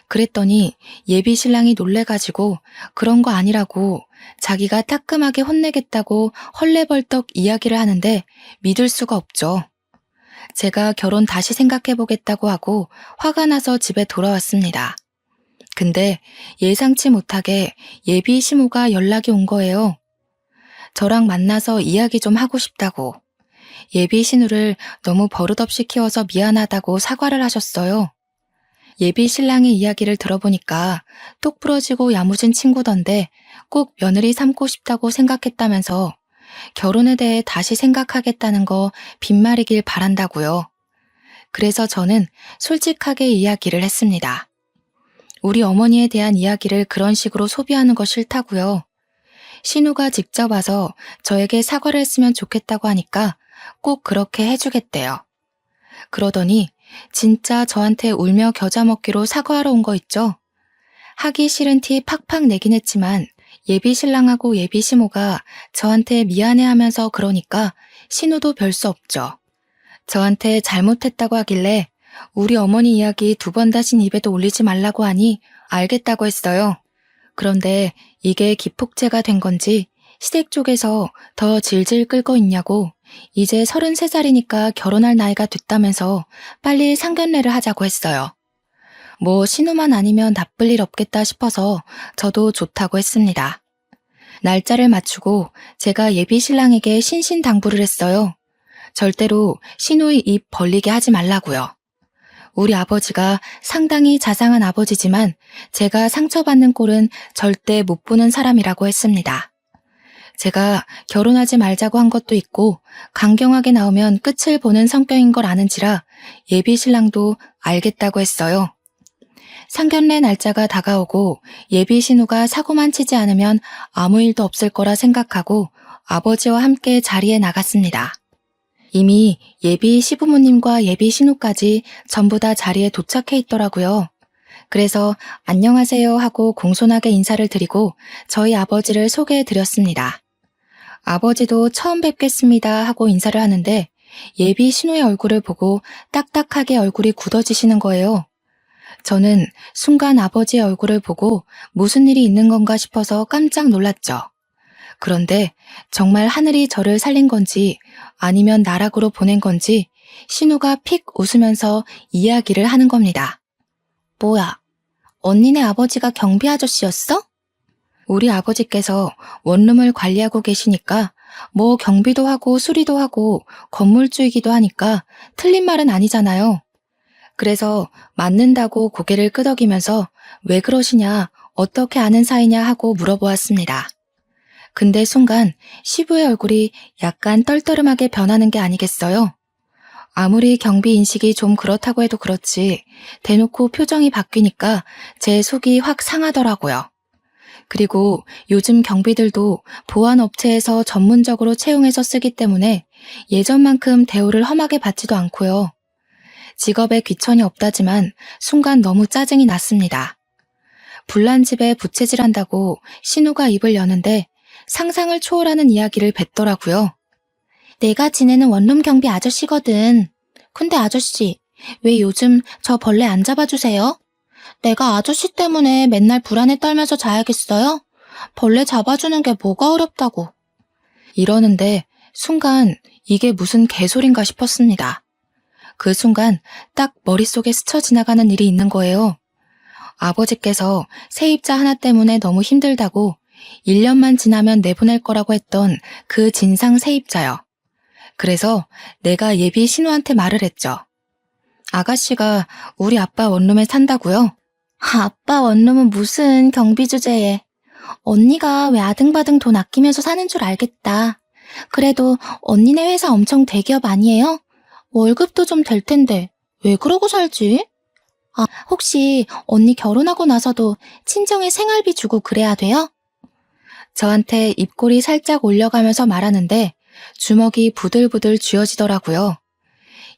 그랬더니 예비 신랑이 놀래가지고 그런 거 아니라고 자기가 따끔하게 혼내겠다고 헐레벌떡 이야기를 하는데 믿을 수가 없죠. 제가 결혼 다시 생각해보겠다고 하고 화가 나서 집에 돌아왔습니다. 근데 예상치 못하게 예비 시모가 연락이 온 거예요. 저랑 만나서 이야기 좀 하고 싶다고. 예비 신우를 너무 버릇없이 키워서 미안하다고 사과를 하셨어요. 예비 신랑의 이야기를 들어보니까 똑 부러지고 야무진 친구던데 꼭 며느리 삼고 싶다고 생각했다면서 결혼에 대해 다시 생각하겠다는 거 빈말이길 바란다고요. 그래서 저는 솔직하게 이야기를 했습니다. 우리 어머니에 대한 이야기를 그런 식으로 소비하는 거 싫다고요. 신우가 직접 와서 저에게 사과를 했으면 좋겠다고 하니까 꼭 그렇게 해주겠대요. 그러더니 진짜 저한테 울며 겨자 먹기로 사과하러 온 거 있죠? 하기 싫은 티 팍팍 내긴 했지만 예비 신랑하고 예비 시모가 저한테 미안해하면서 그러니까 신우도 별 수 없죠. 저한테 잘못했다고 하길래 우리 어머니 이야기 2번 다신 입에도 올리지 말라고 하니 알겠다고 했어요. 그런데 이게 기폭제가 된 건지 시댁 쪽에서 더 질질 끌고 있냐고 이제 33살이니까 결혼할 나이가 됐다면서 빨리 상견례를 하자고 했어요. 뭐 신우만 아니면 나쁠 일 없겠다 싶어서 저도 좋다고 했습니다. 날짜를 맞추고 제가 예비 신랑에게 신신당부를 했어요. 절대로 신우의 입 벌리게 하지 말라고요. 우리 아버지가 상당히 자상한 아버지지만 제가 상처받는 꼴은 절대 못 보는 사람이라고 했습니다. 제가 결혼하지 말자고 한 것도 있고 강경하게 나오면 끝을 보는 성격인 걸 아는지라 예비 신랑도 알겠다고 했어요. 상견례 날짜가 다가오고 예비 신우가 사고만 치지 않으면 아무 일도 없을 거라 생각하고 아버지와 함께 자리에 나갔습니다. 이미 예비 시부모님과 예비 신우까지 전부 다 자리에 도착해 있더라고요. 그래서 안녕하세요 하고 공손하게 인사를 드리고 저희 아버지를 소개해 드렸습니다. 아버지도 처음 뵙겠습니다 하고 인사를 하는데 예비 신우의 얼굴을 보고 딱딱하게 얼굴이 굳어지시는 거예요. 저는 순간 아버지의 얼굴을 보고 무슨 일이 있는 건가 싶어서 깜짝 놀랐죠. 그런데 정말 하늘이 저를 살린 건지 아니면 나락으로 보낸 건지 신우가 픽 웃으면서 이야기를 하는 겁니다. 뭐야, 언니네 아버지가 경비 아저씨였어? 우리 아버지께서 원룸을 관리하고 계시니까 뭐 경비도 하고 수리도 하고 건물주이기도 하니까 틀린 말은 아니잖아요. 그래서 맞는다고 고개를 끄덕이면서 왜 그러시냐, 어떻게 아는 사이냐 하고 물어보았습니다. 근데 순간 시부의 얼굴이 약간 떨떠름하게 변하는 게 아니겠어요? 아무리 경비 인식이 좀 그렇다고 해도 그렇지 대놓고 표정이 바뀌니까 제 속이 확 상하더라고요. 그리고 요즘 경비들도 보안업체에서 전문적으로 채용해서 쓰기 때문에 예전만큼 대우를 험하게 받지도 않고요. 직업에 귀천이 없다지만 순간 너무 짜증이 났습니다. 불난 집에 부채질한다고 신우가 입을 여는데 상상을 초월하는 이야기를 뱉더라고요. 내가 지내는 원룸 경비 아저씨거든. 근데 아저씨, 왜 요즘 저 벌레 안 잡아주세요? 내가 아저씨 때문에 맨날 불안에 떨면서 자야겠어요? 벌레 잡아주는 게 뭐가 어렵다고. 이러는데 순간 이게 무슨 개소린가 싶었습니다. 그 순간 딱 머릿속에 스쳐 지나가는 일이 있는 거예요. 아버지께서 세입자 하나 때문에 너무 힘들다고 1년만 지나면 내보낼 거라고 했던 그 진상 세입자요. 그래서 내가 예비 신우한테 말을 했죠. 아가씨가 우리 아빠 원룸에 산다고요? 아빠 원룸은 무슨 경비 주제에. 언니가 왜 아등바등 돈 아끼면서 사는 줄 알겠다. 그래도 언니네 회사 엄청 대기업 아니에요? 월급도 좀 될 텐데 왜 그러고 살지? 아, 혹시 언니 결혼하고 나서도 친정에 생활비 주고 그래야 돼요? 저한테 입꼬리 살짝 올려가면서 말하는데 주먹이 부들부들 쥐어지더라고요.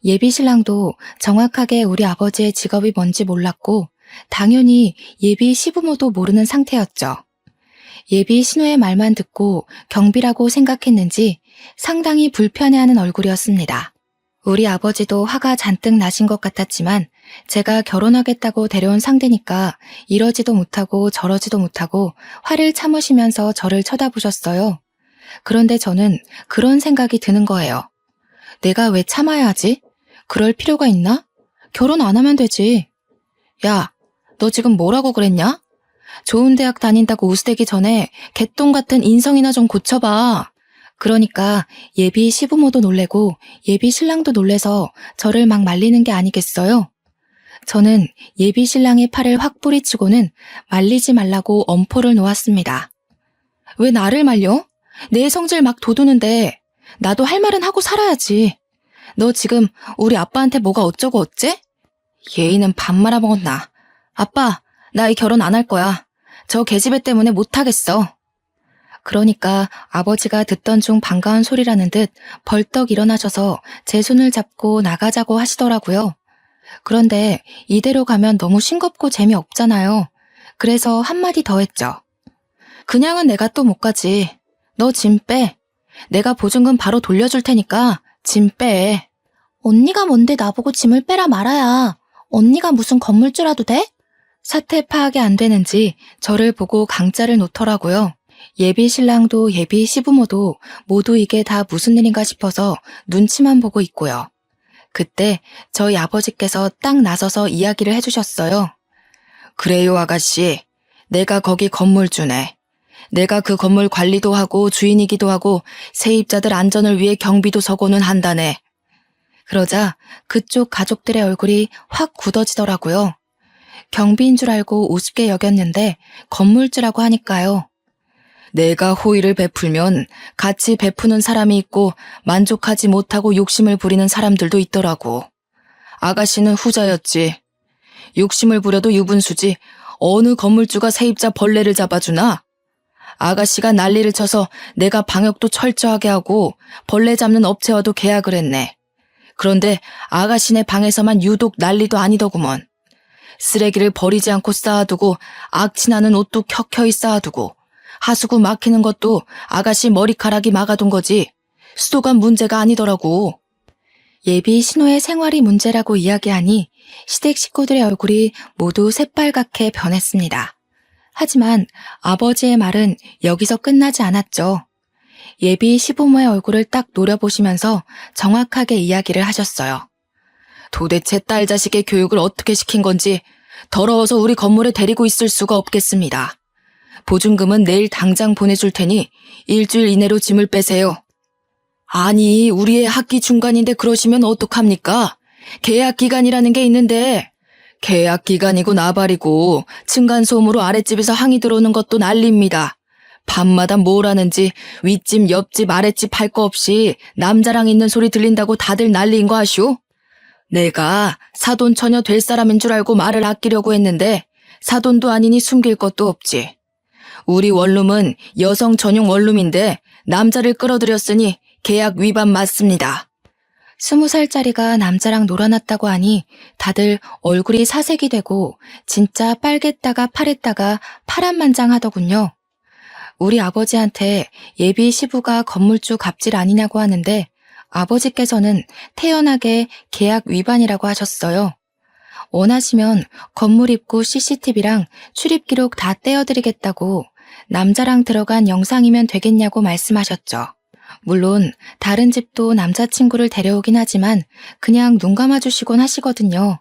예비 신랑도 정확하게 우리 아버지의 직업이 뭔지 몰랐고 당연히 예비 시부모도 모르는 상태였죠. 예비 신우의 말만 듣고 경비라고 생각했는지 상당히 불편해하는 얼굴이었습니다. 우리 아버지도 화가 잔뜩 나신 것 같았지만 제가 결혼하겠다고 데려온 상대니까 이러지도 못하고 저러지도 못하고 화를 참으시면서 저를 쳐다보셨어요. 그런데 저는 그런 생각이 드는 거예요. 내가 왜 참아야 하지? 그럴 필요가 있나? 결혼 안 하면 되지. 야, 너 지금 뭐라고 그랬냐? 좋은 대학 다닌다고 우스대기 전에 개똥 같은 인성이나 좀 고쳐봐. 그러니까 예비 시부모도 놀래고 예비 신랑도 놀래서 저를 막 말리는 게 아니겠어요? 저는 예비 신랑의 팔을 확 뿌리치고는 말리지 말라고 엄포를 놓았습니다. 왜 나를 말려? 내 성질 막 돋우는데 나도 할 말은 하고 살아야지. 너 지금 우리 아빠한테 뭐가 어쩌고 어째? 예의는 밥 말아먹었나. 아빠, 나 이 결혼 안 할 거야. 저 계집애 때문에 못하겠어. 그러니까 아버지가 듣던 중 반가운 소리라는 듯 벌떡 일어나셔서 제 손을 잡고 나가자고 하시더라고요. 그런데 이대로 가면 너무 싱겁고 재미없잖아요. 그래서 한마디 더 했죠. 그냥은 내가 또 못 가지. 너 짐 빼. 내가 보증금 바로 돌려줄 테니까 짐 빼. 언니가 뭔데 나보고 짐을 빼라 말아야. 언니가 무슨 건물주라도 돼? 사태 파악이 안 되는지 저를 보고 강짜를 놓더라고요. 예비 신랑도 예비 시부모도 모두 이게 다 무슨 일인가 싶어서 눈치만 보고 있고요. 그때 저희 아버지께서 딱 나서서 이야기를 해주셨어요. 그래요, 아가씨. 내가 거기 건물주네. 내가 그 건물 관리도 하고 주인이기도 하고 세입자들 안전을 위해 경비도 서고는 한다네. 그러자 그쪽 가족들의 얼굴이 확 굳어지더라고요. 경비인 줄 알고 우습게 여겼는데 건물주라고 하니까요. 내가 호의를 베풀면 같이 베푸는 사람이 있고 만족하지 못하고 욕심을 부리는 사람들도 있더라고. 아가씨는 후자였지. 욕심을 부려도 유분수지 어느 건물주가 세입자 벌레를 잡아주나? 아가씨가 난리를 쳐서 내가 방역도 철저하게 하고 벌레 잡는 업체와도 계약을 했네. 그런데 아가씨네 방에서만 유독 난리도 아니더구먼. 쓰레기를 버리지 않고 쌓아두고 악취나는 옷도 켜켜이 쌓아두고 하수구 막히는 것도 아가씨 머리카락이 막아둔 거지 수도가 문제가 아니더라고. 예비 신호의 생활이 문제라고 이야기하니 시댁 식구들의 얼굴이 모두 새빨갛게 변했습니다. 하지만 아버지의 말은 여기서 끝나지 않았죠. 예비 시부모의 얼굴을 딱 노려보시면서 정확하게 이야기를 하셨어요. 도대체 딸 자식의 교육을 어떻게 시킨 건지 더러워서 우리 건물에 데리고 있을 수가 없겠습니다. 보증금은 내일 당장 보내줄 테니 일주일 이내로 짐을 빼세요. 아니, 우리의 학기 중간인데 그러시면 어떡합니까? 계약 기간이라는 게 있는데 계약 기간이고 나발이고 층간소음으로 아랫집에서 항의 들어오는 것도 난리입니다. 밤마다 뭘 하는지 윗집 옆집 아랫집 할 거 없이 남자랑 있는 소리 들린다고 다들 난리인 거 아시오? 내가 사돈 처녀 될 사람인 줄 알고 말을 아끼려고 했는데 사돈도 아니니 숨길 것도 없지. 우리 원룸은 여성 전용 원룸인데 남자를 끌어들였으니 계약 위반 맞습니다. 20살짜리가 남자랑 놀아났다고 하니 다들 얼굴이 사색이 되고 진짜 빨갰다가 파랬다가 파란만장하더군요. 우리 아버지한테 예비 시부가 건물주 갑질 아니냐고 하는데 아버지께서는 태연하게 계약 위반이라고 하셨어요. 원하시면 건물 입구 CCTV랑 출입 기록 다 떼어드리겠다고 남자랑 들어간 영상이면 되겠냐고 말씀하셨죠. 물론 다른 집도 남자친구를 데려오긴 하지만 그냥 눈 감아주시곤 하시거든요.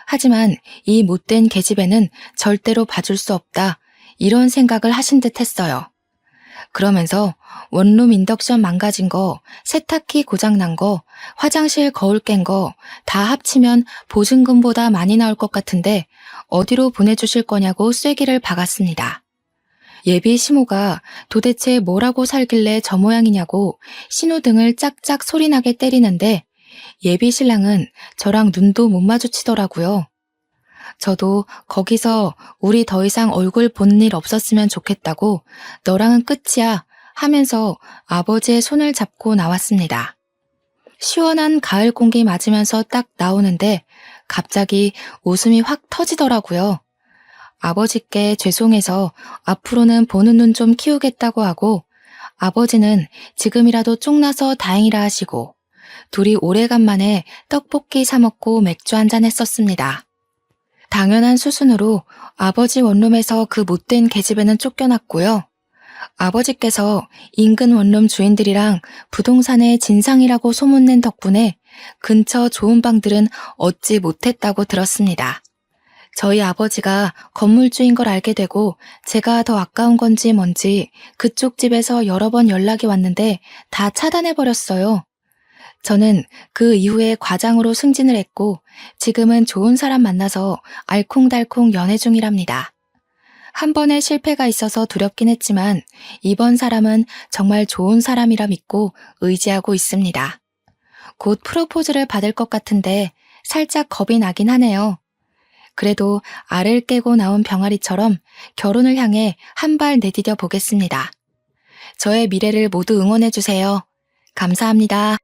하지만 이 못된 계집애는 절대로 봐줄 수 없다 이런 생각을 하신 듯 했어요. 그러면서 원룸 인덕션 망가진 거, 세탁기 고장난 거, 화장실 거울 깬 거 다 합치면 보증금보다 많이 나올 것 같은데 어디로 보내주실 거냐고 쐐기를 박았습니다. 예비 시모가 도대체 뭐라고 살길래 저 모양이냐고 신호등을 짝짝 소리나게 때리는데 예비 신랑은 저랑 눈도 못 마주치더라고요. 저도 거기서 우리 더 이상 얼굴 본 일 없었으면 좋겠다고 너랑은 끝이야 하면서 아버지의 손을 잡고 나왔습니다. 시원한 가을 공기 맞으면서 딱 나오는데 갑자기 웃음이 확 터지더라고요. 아버지께 죄송해서 앞으로는 보는 눈 좀 키우겠다고 하고 아버지는 지금이라도 쫑나서 다행이라 하시고 둘이 오래간만에 떡볶이 사 먹고 맥주 한잔 했었습니다. 당연한 수순으로 아버지 원룸에서 그 못된 계집애는 쫓겨났고요. 아버지께서 인근 원룸 주인들이랑 부동산의 진상이라고 소문낸 덕분에 근처 좋은 방들은 얻지 못했다고 들었습니다. 저희 아버지가 건물주인 걸 알게 되고 제가 더 아까운 건지 뭔지 그쪽 집에서 여러 번 연락이 왔는데 다 차단해버렸어요. 저는 그 이후에 과장으로 승진을 했고 지금은 좋은 사람 만나서 알콩달콩 연애 중이랍니다. 한 번의 실패가 있어서 두렵긴 했지만 이번 사람은 정말 좋은 사람이라 믿고 의지하고 있습니다. 곧 프로포즈를 받을 것 같은데 살짝 겁이 나긴 하네요. 그래도 알을 깨고 나온 병아리처럼 결혼을 향해 한 발 내디뎌 보겠습니다. 저의 미래를 모두 응원해주세요. 감사합니다.